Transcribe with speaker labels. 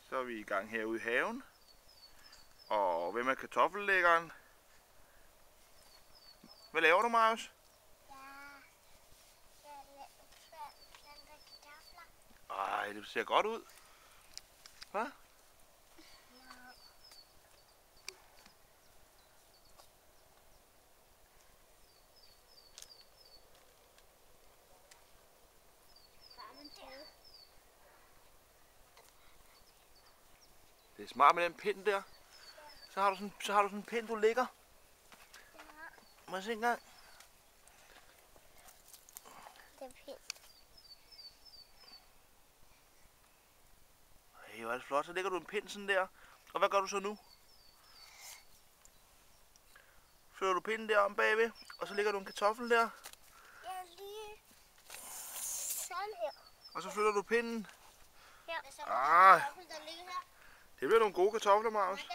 Speaker 1: Så er vi i gang herude i haven. Og hvem er kartoffellæggeren? Hvad laver du, Marius? Ej, det ser godt ud. Hvad? Det er smart med den pind der. Så har du sådan en pind, du lægger. Må jeg se engang?
Speaker 2: Det er pænt.
Speaker 1: Ej, hvor er det flot. Så lægger du en pind sådan der. Og hvad gør du så nu? Flytter du pinden der om bagved, og så lægger du en kartoffel der.
Speaker 2: Ja, lige sådan her.
Speaker 1: Og så flytter du pinden.
Speaker 2: Her.
Speaker 1: Ah, det bliver nogle gode kartofler, Marius.